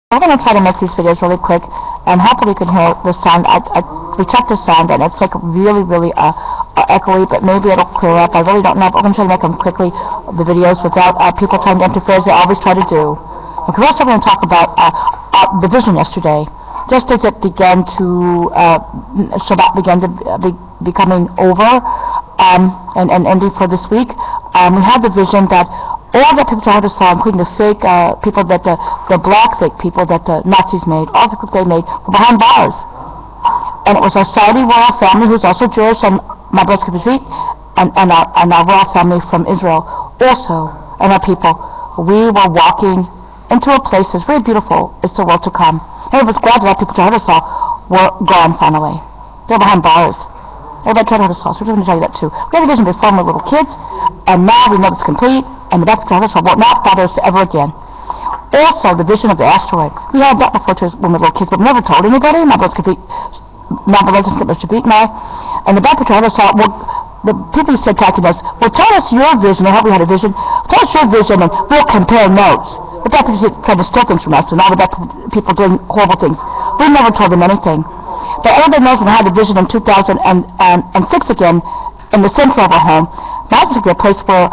I'm going to try to make these videos really quick, and hopefully you can hear the sound. We checked the sound, and it's like really echoey, but maybe it'll clear up. I really don't know, but I'm going to try to make them quickly, the videos, without people trying to interfere, as they always try to do. Okay, we're also going to talk about the vision yesterday. Just as it began to, Shabbat began to be becoming over, and ending for this week, we had the vision that all the people I saw, including the fake people that the black fake people that the Nazis made, all the people they made were behind bars. And it was our Saudi royal family, who's also Jewish, and my brother's Keeper and our royal family from Israel also, and our people. We were walking into a place that's very beautiful. It's the world to come. And it was glad that our people I saw were gone finally. They're behind bars. Everybody tried to hurt us all, so we're going to tell you that too. We had a vision before when we were little kids, and now we know it's complete, and the back of us will not bother us ever again. Also, the vision of the asteroid. We had that before too when we were little kids, but we never told anybody. My brothers Shabby and I. And the back of us saw, well, the people who said talking to us, well, tell us your vision, and how we had a vision. Tell us your vision, and we'll compare notes. The back people tried to steal things from us, and all the back people doing horrible things. We never told them anything. But everybody knows we had a vision in 2006 again, in the center of our home. That's a place where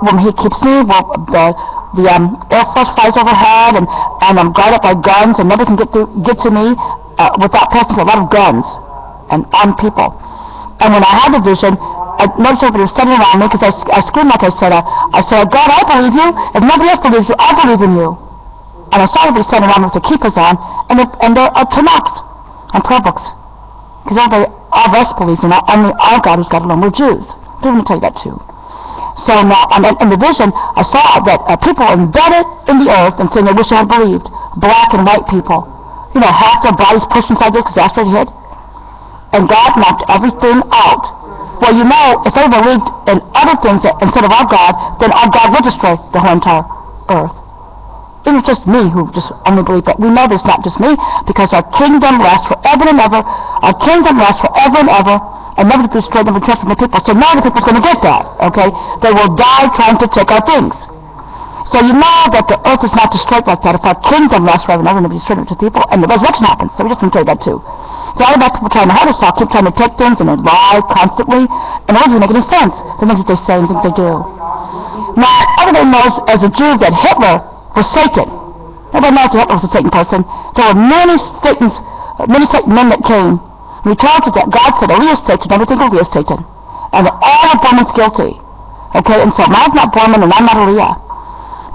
when he keeps me, where the Air Force flies overhead, and I'm guarded by guns, and nobody can get to me without passing a lot of guns and armed people. And when I had the vision, I noticed everybody was standing around me because I screamed like I said, God, I believe you. If nobody else believes you, I believe in you. And I saw everybody standing around with their keepers on, and their Tanakhs and prayer books. Because everybody, all of us believes in only our God who's God alone. We're Jews. I'm going to tell you that too. So now, in the vision, I saw that people embedded in the earth and saying they wish I had believed. Black and white people. You know, half their bodies pushed inside there because the asteroid hit. And God knocked everything out. Well, you know, if they believed in other things instead of our God, then our God will destroy the whole entire earth. It was just me who just only believed that. We know it's not just me, because our kingdom lasts forever and ever. Our kingdom lasts forever and ever, and never to be destroyed, never transferred from the people. So now the people's going to get that, okay? They will die trying to take our things. So you know that the earth is not destroyed like that. If our kingdom lasts forever and ever, never be destroyed to people, and the resurrection happens. So we're just going to tell you that too. So all about people trying to hurt us all, keep trying to take things, and they lie constantly, and it doesn't make any sense, the things that they say and things they do. Now, everybody knows as a Jew that Hitler was Satan. Everybody knows that Hitler was a Satan person. There were many Satan men that came. We told you that God said, Eli is Satan, everything will be is Satan. And that all of Borman's guilty. Okay, and so mine's not Borman and I'm not Aliyah.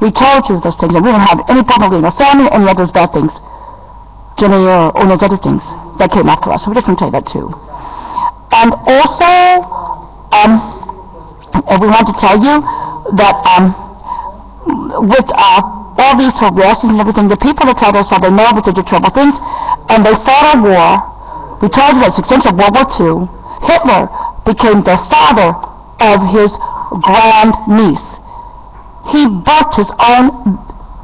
We told you those things, and we don't have any Borman in our family or any of those bad things. Jenny or those other things that came after us. So we're just going to tell you that too. And also, we want to tell you that with all these harassings and everything, the people that tried us, they know that they did terrible things, and they fought a war. We told you that since World War II, Hitler became the father of his grandniece. He birthed his own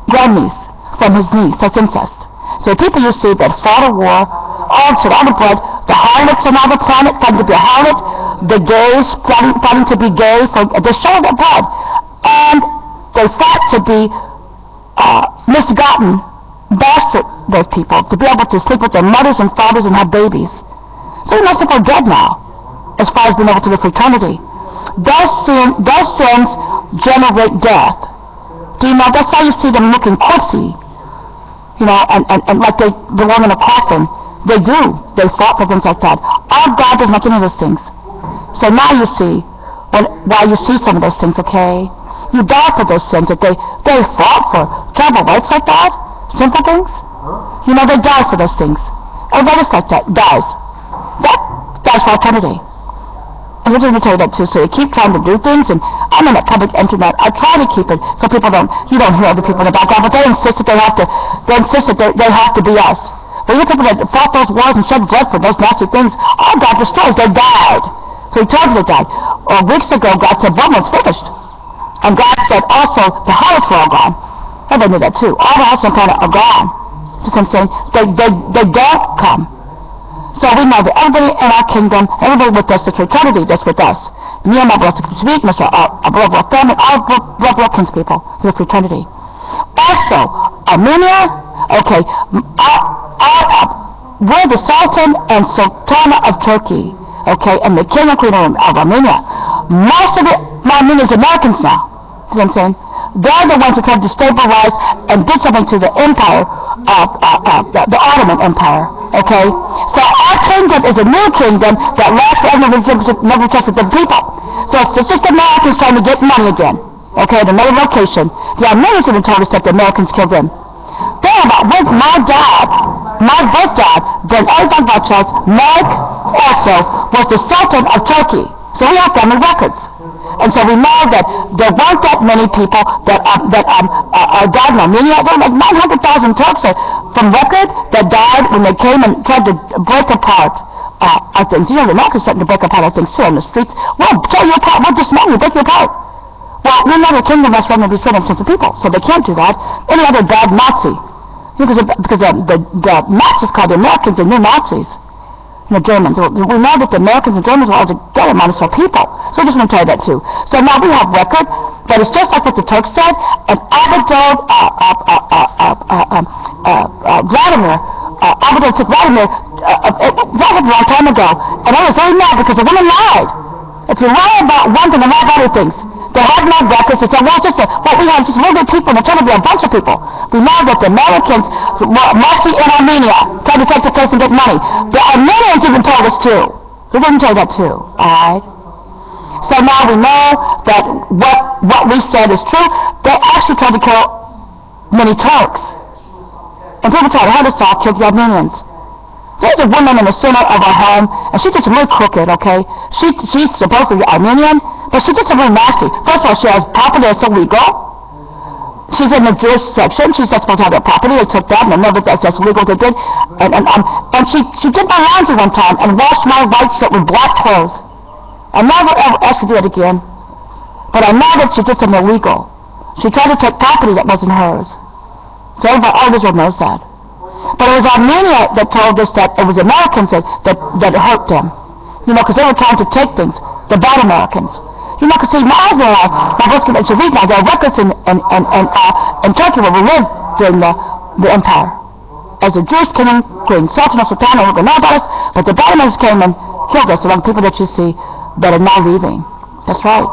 grandniece from his niece. That's incest. So the people you see that fought a war, all the blood, the harlots on all the planet fighting to be a harlot, the gays fighting to be gay, they showed their blood. And they fought to be misgotten bastard, those people, to be able to sleep with their mothers and fathers and have babies. So most of them are dead now, as far as being able to live for eternity. Those sins generate death. Do you know, that's why you see them looking corpsey, you know, and like they belong in a coffin. They do. They fought for things like that. Our God doesn't like any of those things. So now you see, why you see some of those things, okay? You die for those sins that they fought for. Terrible rights like that? Simple things? You know, they die for those things. Everybody else like that dies. That dies for eternity. And we're going to tell you that too. So you keep trying to do things, and I'm on that public internet. I try to keep it so people you don't hear other people in the background, but they insist that they have to be us. But you people that fought those wars and shed blood for those nasty things, all God destroys. They died. So he told you they died. Weeks ago, God said, one was finished. And God said also, the harlots were all gone. Everybody knew that too. All the harlots on the planet are gone. You know what I'm saying? They don't come. So we know that everybody in our kingdom, everybody with us is for eternity, that's with us. Me and my brother speak, our brother family, our brother KINSPEOPLEs, live for eternity. Also, Armenia, Okay, we're the Sultan and Sultana of Turkey, okay, and the King and Queen of Armenia. Most of the Armenians are Americans now. See what I'm saying? They're the ones that tried to destabilize and did something to the empire, the Ottoman Empire, okay? So our kingdom is a new kingdom that lasts forever, never trusted the people. So it's just Americans trying to get money again, okay, at another location. The Armenians even told us that the Americans killed them. Then with my dad, my birth dad, then Erdogan Bachas, Meg also was the Sultan of Turkey. So we have family records. And so we know that there weren't that many people that died in Armenia. There were like 900,000 Turks from record that died when they came and tried to break apart our things. You know, the Americans starting to break apart our things too on the streets. We'll tear you apart. We'll dismantle you, break you apart. Well, we're not a kingdom that's run to be set up since the people, so they can't do that. Any other bad Nazi. Because the Nazis called the Americans the new Nazis. The Germans. We know that the Americans and Germans are all together minus our people. So I just want to tell you that too. So now we have record that is just like what the Turks said, and Vladimir, took Vladimir, that happened a long time ago, and I was very mad because the woman lied. If you lie about one thing and lie about other things, they have no records. They said, well, what we have is just little people, and they're trying to be a bunch of people. We know that the Americans, mostly in Armenia, tried to take the place and get money. The Armenians even told us too. We didn't tell you that too, alright? So now we know that what we said is true. They actually tried to kill many Turks. And people tried to hurt us all, killed the Armenians. There's a woman in the center of our home, and she's just really crooked, okay? She's supposed to be Armenian, but she did something nasty. First of all, she has property that's illegal. She's in the Jewish section. She's not supposed to have that property. They took that, and I know that that's illegal. They did, and she did my laundry one time and washed my white shirt with black clothes. I never ever asked to do it again. But I know that she did something illegal. She tried to take property that wasn't hers. So everybody, all Israel knows that. But it was Armenia that told us that it was Americans that hurt them. You know, because they were trying to take things. The bad Americans. You know, because see, my husband and I, my husband and Sharif now, there are records in Turkey where we lived during the empire. As a Jewish king and queen, Sultan or Sultana, who don't know about us, but the bad Americans came and killed us, among people that you see that are now leaving. That's right.